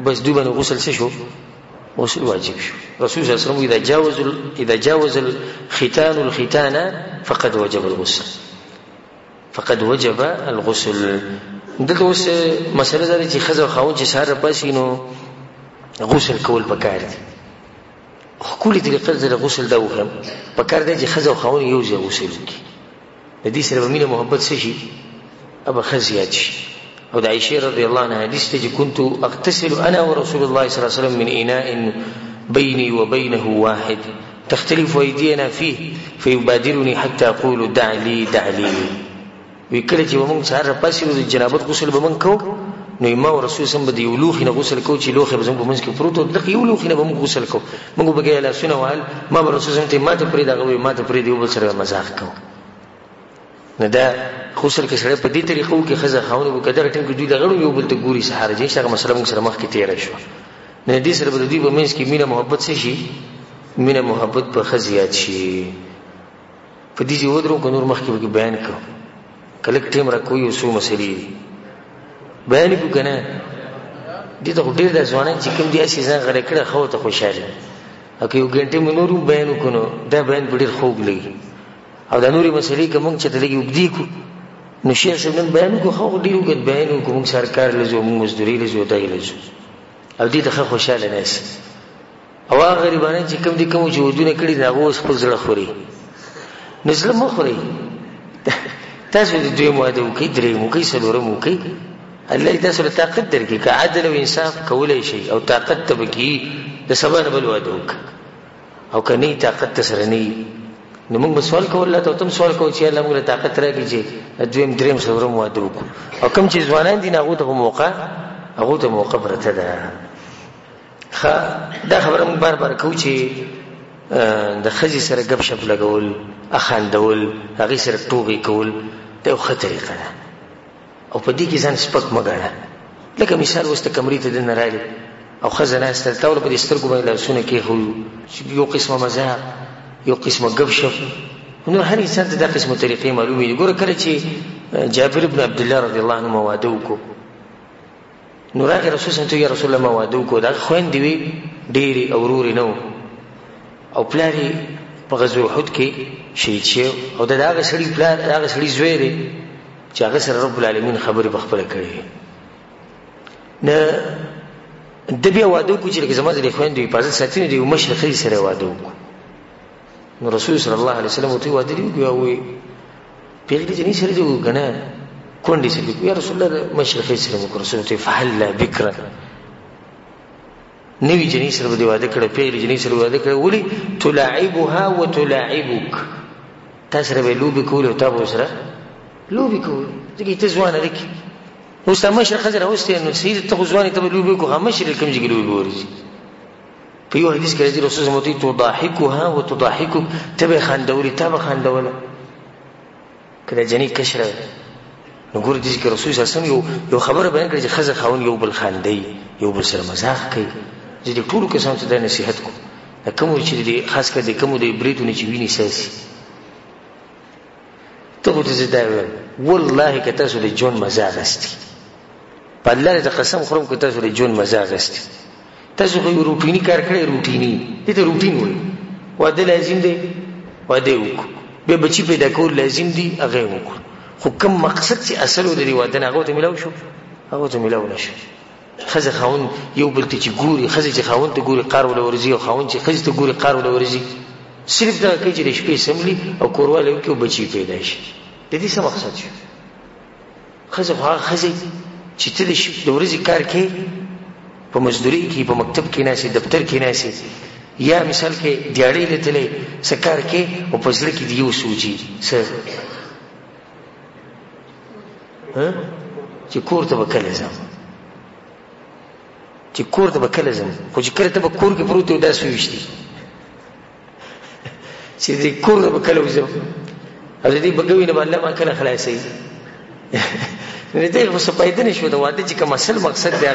بس دوی باندې غسل څه شو؟ غسل واجب شو. رسول صلی الله علیه وسلم اذا جاوز الختان الختان فقد وجب الغسل، فقد وجب الغسل. دلته اوس مسله دا ده چې ښځه او خاوند چې سهار راپاسي نو غسل کول پکار دي. ښکلې طریقه زه د غسل دا وکړم، پکار دی چې ښځه او خاوند یو ځای غسل وکړي. د دې سره به مینه محبت څه شي؟ به ښه زیات شي. او د عایشې رضی الله عنها حدیث دی چې كنت اغتسل انا ورسول الله صلی الله علیه وسلم من اناء بیني وبینه واحد تختلف ايدينا فيه فيبادرني حتى اقول دع لي دع لي. وی کله چې موږ سهار راپاسي نو د جنابت غسل به موږ کوو، نو ما او رسول سم به د یو لوښي نه غسل کوو چې لوښی به زموږ په منځ کې پروت و، دغه یو لوښي نه به موږ غسل کوو. موږ به بګیا لاسونه وهل، ما به رسول سم ته ما ته پرېږده، هغه به ما ته پرېږدي، یو بل سره مزاح کوو. نو دا غسل کې سړی په دې طریقه وکړي، ښځه خاوند به که دغه ټایم کې دوی دغه یو بل ته ګوري سهار جي، هغه مسله موږ سره مخکې تېره شوه. نو دې سره به د دوی په منځ کې مینه محبت څه شي؟ مینه محبت به ښه زیات شي. په دې ځای ودرو که نور مخکې به بیان کړو، که لږ ټایم را کوي یو څو مسلې دي بیان کړو که نه. دې ته خو ډېر دا ځوانان چې کوم دي هسې ځان غلی کړی، ښه ورته خوشحاله او که یو ګنټې مې نور هم بیان وکړو نو دا بیان به ډېر خوږ لګي. او دا نورې مسلې که موږ چېرته لږې اوږدې کړو نو شیخ صاحب نن بیان وکړو، ښه ډېر اوږد بیان وکړو، موږ سهار کار له ځو، موږ مزدورۍ له ځو، دای له ځو، او دې ته ښه خوشحاله ناست. او هغه غریبانان چې کوم دي کوم چې ودونه کړي دي هغه اوس خپل زړه خوري. نو زړه مه خورئ، تاسو د دویم واده وکړئ، درېیم وکړئ، څلورم وکړئ، الله دې تاسو له طاقت درکړي. که عدل او انصاف کولی شئ او طاقت ته به کېږي، د سبا نه بل واده وکړه. او که نه طاقت ته سره نه وي نو موږ به سوال کوو الله ته، او ته هم سوال کوو چې الله موږ له طاقت راکړي چې دویم درېیم څلورم واده وکړو. او کوم چې ځوانان دي هغو ته موقع پرته ده. ښه دا خبره موږ بار بار کوو چې د ښځې سره ګپ شپ لګول، اخاندول، هغې سره ټوغې کول دا یو ښه طریقه ده. او په دې کې ځان سپک مه ګڼه. لکه مثال اوس ته کمرې ته دننه راغلې او ښځه ناسته، تا ورله په دې سترګو باندې لاسونه کېښوي، یو قسمه مزاح، یو قسمه ګپ شپ. نور هر انسان ته دا قسمه طریقې معلومې دي. ګوره کله چې جابر بن عبدالله رضی الله عنه واده وکړو نو راغی رسول صلی الله علیه وسلم، یا رسول الله ما واده وکړو، د هغه خویندې وې ډېرې او ورور یې نه و، او پلار یې په غزوه احد کې شهید شوی، او د هغه سړي پلار د هغه سړي زوی دی چې هغه سره رب العالمین خبرې په خپله کړې. نه د بیا واده وکړو چې لکه زما د خویندو حفاظت ساتي نو د یو مشر ښځې سره واده وکړو. نو رسول صلی الله علیه وسلم ورته واده دې وکړو، وایي پیغلې جنۍ سره دې وکړو که نه کونډې سره دې وکړو. یا رسول الله د مشر ښځې سره وکړو. رسول ته فهلا بکرا، نوي جنۍ سره به دې واده کړه، پیغلې جنۍ سره واده کړه. ولې؟ تلاعبها وتلاعبک، تا سره به لوبې کولې او تا به ورسره لوبې کولې، ځکه ته ځوانه ده کې اوس تا مشر ښځه راوستې نو سید ته خو ځوانې ته به لوبې وکړو، هغه مشر کوم ځای کې لوبې به ورځي. په یو حدیث کې راځي رسول الله تضاحکها وتضاحکک، ته به یې خندولې تا به خندوله که دا جنۍ کشره. نو ګوره دې کې رسول صلی الله علیه وسلم یو خبره بیان کړې چې ښځه خاوند یو بل خاندوي، یو بل سره مزاح کوي. زه دې ټولو کسانو ته دا نصیحت کوم، دا کومو چې خاص کر د کومو د بریتونه چې وینې ساسي، ته خو ته زه دا وایم والله که تاسو د ژوند مزه اخیستي، په الله دې قسم خورم که تاسو د ژوند مزه اخیستي. تاسو خو یو روټیني کار کړی، روټیني دې ته روټین وایي. واده لازم دی، واده وکړو، بیا بچي پیدا کول لازم دي، هغه یې وکړو. خو کوم مقصد چې اصل و د دې واده نه هغه ته میلاو شو، هغه ته میلاو نه شو. ښځه خاوند یو بل ته چې ګوري، ښځه چې خاوند ته ګوري قار وله ورځي، او خاوند چې ښځې ته ګوري قار وله ورځي. صرف دغه کوي چې د شپې سملي او کوروالی وکړي او بچي پیدا شي. د دې څه مقصد شو؟ ښځه خو هغه ښځې چې ته د ورځې کار کوې، په مزدورۍ کې، په مکتب کې ناستې، دفتر کې ناستې، یا مثال کې دیاړۍ لیدلی څه کار کوې او په زړه کې دې یو سوچي څه چې کور ته به کله ځم، چې کور ته به کله ځم. خو چې کله ته به کور کې پروت یو دا سوچ دي چې دې کور ته به کله وځم او د دې بګوي نه به الله ما کله خلاصوي. نو دې خو څه فایده نه شوه. د واده چې کوم اصل مقصد دی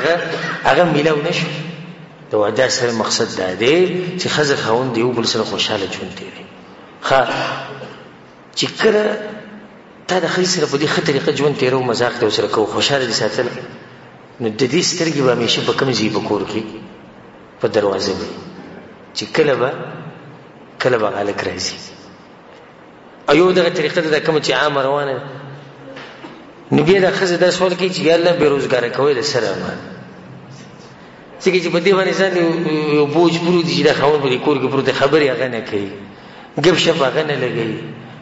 هغه میلاو نه شو. د واده اصل مقصد دا دی چې ښځه خاوند یو بل سره خوشحاله ژوند تېروي. ښه چې کله تا د ښځې سره په دې ښه طریقه ژوند تېرو، مذاق دې ورسره کوو، خوشحاله دې ساتله، نو د دې سترګې به همیشه په کوم ځای په کور کې په دروازه وي چې کله به هلک راځي. او یو دغه طریقه ده کومه چې عامه روانه ده. نو بیا دا ښځه دا سوال کوي چې یا الله بېروزګاره کوی د سره امان، ځکه چې په دې باندې ځان یو بوج پروت دي چې دا خاوند په دې کور کې پروت دی، خبرې هغه نه کوي، ګپ شپ هغه نه لګوي،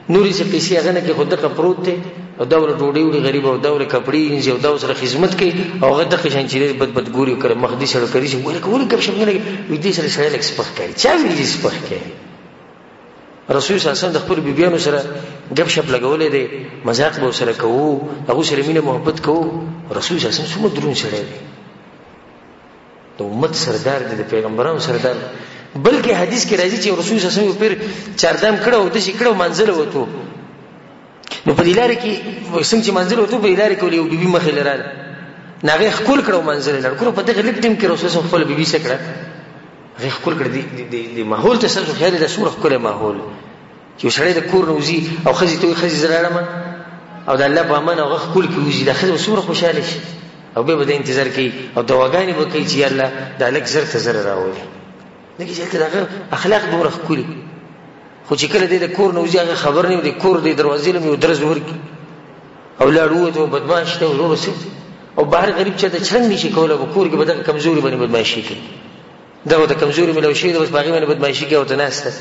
نورې څه پیسې هغه نه کوي، خو دغه پروت دی او دا ورله ډوډۍ وړي غریب، او دا ورله کپړې وینځي، او دا ورسره خدمت کوي، او هغه دغه شان چې بد ګوري او کله مخ دې سره کوي چې ولې ګپ شپ نه لګوي، وایي دې سره سړی لږ سپک کوي. چا ویلي چې سپک کوي؟ رسول صلی الله علیه وسلم د خپلو بیبیانو سره ګپ شپ لګولی دی، مذاق به ورسره کوو، هغو سره مینه محبت کوو. رسول صلی الله علیه وسلم څومره دروند سړی دی، د امت سردار دی، د پیغمبرانو سردار. بلکې حدیث کې راځي چې رسول صلی الله علیه وسلم پیر چاردام کړه او داسې کړه او منزله وتو. نو په دې لارې کې څنګه چې منزله وتو، په دې لارې کې یو بیبي مخې له راله، نو هغې ښکل کړه او منزله لاړ. ګوره په دغه لږ ټیم کې رسول صلی خپله بیبي څه کړه، هغې ښکل کړه. د ماحول ته ستاسو خیال دی دا څومره ښکلی ماحول چې یو سړی د کور نه وځي او ښځې ته وایي ښځې زه لاړم او د الله په امان هغه ښکل کې وځي، دا ښځه به څومره خوشحاله شي او بیا به د انتظار کوي او دواګانې به کوي چې یا الله دا هلک زر ته زر راولي. ځکه چې هلته د هغه اخلاق دومره ښکلي. خو چې کله دی د کور نه وځي هغه خبر نه وي، د کور د دروازې له یو درز ورکړي او لاړ ووت او بدماش دی ورور او بهر غریب چا ته چرنګ نشي کولی، په کور کې به دغه کمزوري باندې بدماشي کوي، دغه ته کمزوري میلاو شوي ده، بس په هغې باندې بدماشي کوي او ته ناسته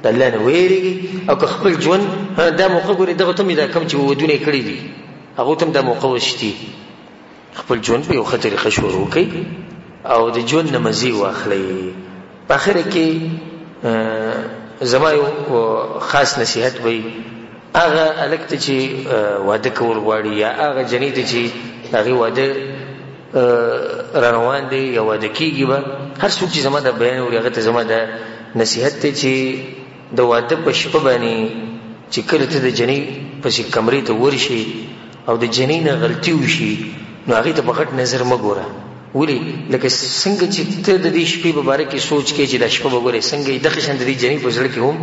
د الله نه ویرېږي. او که خپل ژوند دا موقع ګورې، دغه ته مې دا کوم چې ودونه یې کړي دي هغو ته هم دا موقع وشتي، خپل ژوند په یو ښه طریقه شروع کوي او د ژوند نه مزې واخلئ. په اخره کې زما یو خاص نصیحت وی هغه هلک ته چې واده کول غواړي یا هغه جنۍ ته چې هغې واده راروان دی یا واده کېږي به، هر څوک چې زما دا بیان اوري هغه ته زما دا نصیحت دی چې د واده په شپه باندې چې کله ته د جنۍ پسې کمرې ته ورشي او د جنۍ نه غلطي وشي نو هغې ته په غټ نظر مه ګوره. ولې؟ لکه څنګه چې ته د دې شپې په باره کې سوچ کوې چې دا شپه به ګورې څنګه دغه شان د دې جنۍ په زړه کې هم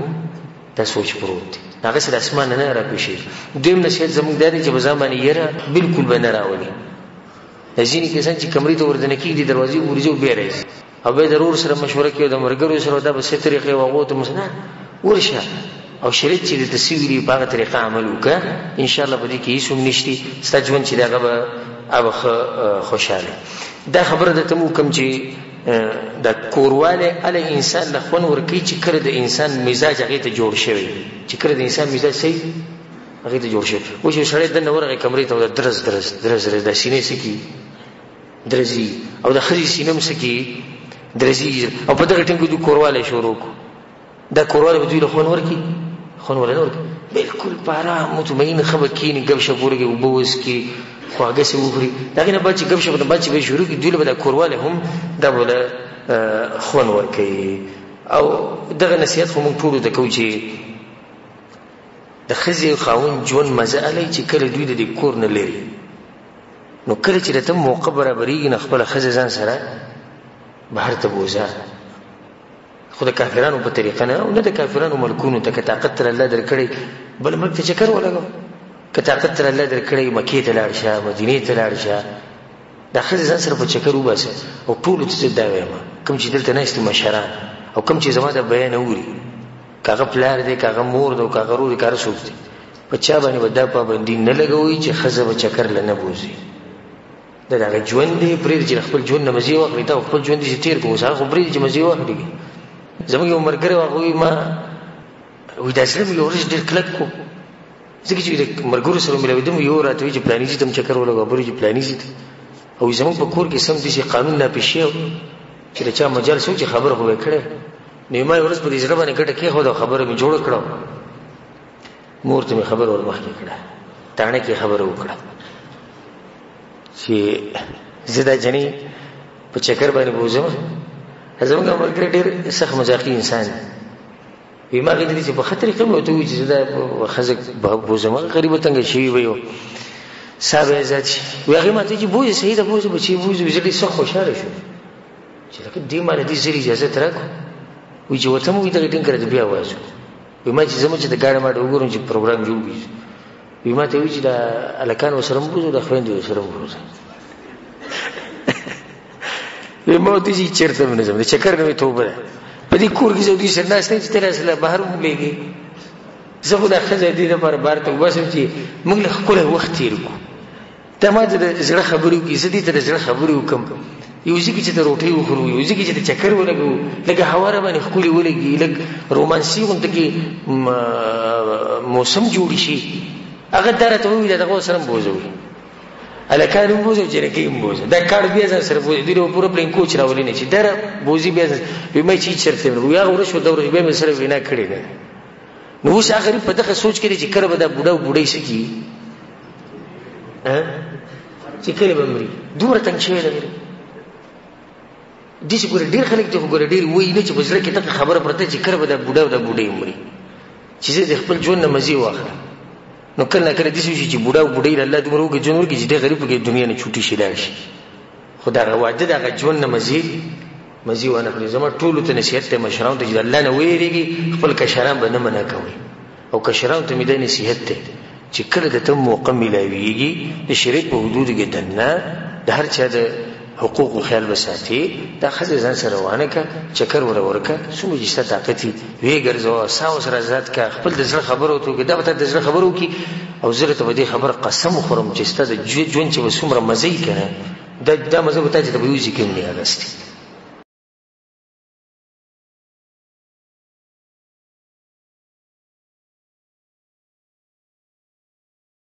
دا سوچ پروت دی، هغسې د اسمان نه راپېښېږي. دویم نصیحت زموږ دا دی چې په ځان باندې یره بلکل به نه راولي. ځینې کسان چې کمرې ته وردنه کېږي د دروازې ورځي او بیا راځي او بیا د ورور سره مشوره کوي او د ملګرو سره دا به څه طریقې و هغو ته نه ورشه او شریعت چې درته څه ویلي په هغه طریقه عمل وکړه، انشاءالله په دې کې هېڅ هم نشتي، ستا ژوند چې دی هغه به ښه خوشحاله. دا خبره درته مو کوم چې دا کورواله ال انسان له خون ورکی چې کړه د انسان مزاج هغه ته جوړ شوی چې کړه د انسان مزاج صحیح هغه ته جوړ شوی و چې سړی د نورغه کمرې ته درز درز درز د سینې سکی درزي او د خري سینم سکی درزي او په دغه ټینګو د کورواله شروع دا کورواله به دوی له خون ورکی خون ورنه ورکی بالکل پارا مطمئن خبر کینی گب شپورګي وبوس کی خواږه سي وخوري داګه نه بچ گب شپ د بچ به شروع کی دوی له کورواله هم دا بوله خون ورکی او دغه نصيحت خو مونږ ټول ته کوو چې د خزي خاون جون مزه علي چې کله دوی د کور نه لري نو کله چې ته موقع برابرېږي نه خپل خزي ځان سره بهر ته بوزا خود کافرانو په طریقه نه او نه د کافرانو ملکونو ته طاقت تر الله درکړي بل ملک ته چکر ولګو که طاقت تر الله درکړي مکې ته لاړ شه مدینه ته لاړ شه د خزي ځان سره په چکر وباسه او ټول ته دا وایم کوم چې دلته نهسته مشران او کوم چې زما د بیان اوري کاغه پلار دی کاغه مور دی کاغه ورور کار سوچ په چا باندې ودا پابندي نه لګوي چې خزه به چکر لنه بوزي دا ژوند دی پرې چې خپل ژوند نه مزي واخلي دا خپل ژوند دي تیر کوو سره خو پرې چې مزي واخلي زموږ یو مرګره واغوي ما وې دا سره یو ورځ ډېر کلک کو ځکه چې مرګورو سره ملوي دم یو راته چې پلاني چې تم چکر ولګو بری چې پلاني چې او زموږ په کور کې سم دي چې قانون نه پېښیو چې چا مجال سوچ خبره هوې کړه نیمه ورځ په دې ځړ باندې ګټه کې خو دا خبره می جوړ کړو مور ته می خبر ور مخکې کړه تانه کې خبره وکړه چې زدا جنې په چکر باندې بوزم زموږ مرګ ډېر سخت مزاقي انسان وي ما غوښتل چې په خطر کې مو ته وي چې زدا خزک بوزم غریب څنګه شي وي صاحب عزت وي هغه ماته چې بوزي صحیح ده بوزي بچي بوزي وزړي څو خوشاله شو چې لکه دې مال دې زری اجازه ترکو وي چې وته مو دې ټینګ کړی بیا وایو وي ما چې زموږ د ګاډه ما وګورم چې پروګرام جوړ وي وي ما ته وي چې د الکان وسره بوزو د خويندو وسره بوزو وي ما دې چې چیرته نه زم د چکر نه توبه په دې کور کې زه دې سره ناشته چې تر اصله بهر مولېږي زه خو د خزه دې لپاره بار ته وباسم چې موږ له خپل وخت تیر کو ته ما د زړه خبرو کې زه دې ته زړه خبرو کوم یو ځکه چې ته روټي وخورو یو ځکه چې ته چکر ولګو لکه هواره باندې خولي ولګي لکه رومانسي غونډه کې موسم جوړ شي هغه درته وي دغه سره بوزوي الکان بوزو چې رکیم بوزو دا کار بیا ځان سره بوزي دیره پوره پلین کوچ راولې نه چې در بوزي بیا به مې چې چرته نو یا ورشو دوره به مې سره وینا کړی نه نو اوس اخر په دغه سوچ کې چې کړه به دا بوډا بوډۍ سکی چې کله به مري دوره تنګ شوی دی دې چې ګور ډیر خلک ته ګور ډیر وای نه چې بزره کې ته خبره پرته چې کړه به دا بوډا او دا بوډۍ مري چې زه خپل ژوند نه مزي واخله نو کله کله دې چې بوډا او بوډۍ الله دې مروږي جنور کې چې غریب کې دنیا نه چوټي شي لاړ شي خدای راوځي دا ژوند نه مزي ونه کړی زما ټول ته نصیحت ته مشران ته چې الله نه ویریږي خپل کشران به نه منع کوي او کشران ته مې د نصیحت ته چې کله د تم موقع ملاويږي د شریعت په حدود کې دنه د هر چا د حقوق خیال وساتي دا خزه ځان سره روانه کا چکر ورکا سمجه ست طاقت وی ګرځو ساو سره ذات کا خپل د زړه خبرو ته دا به د زړه خبرو کی او زړه ته دې خبر قسم خورم چې ست د ژوند چې وسومره مزي کنه دا مزه به ته ته ویږي کې نه راستي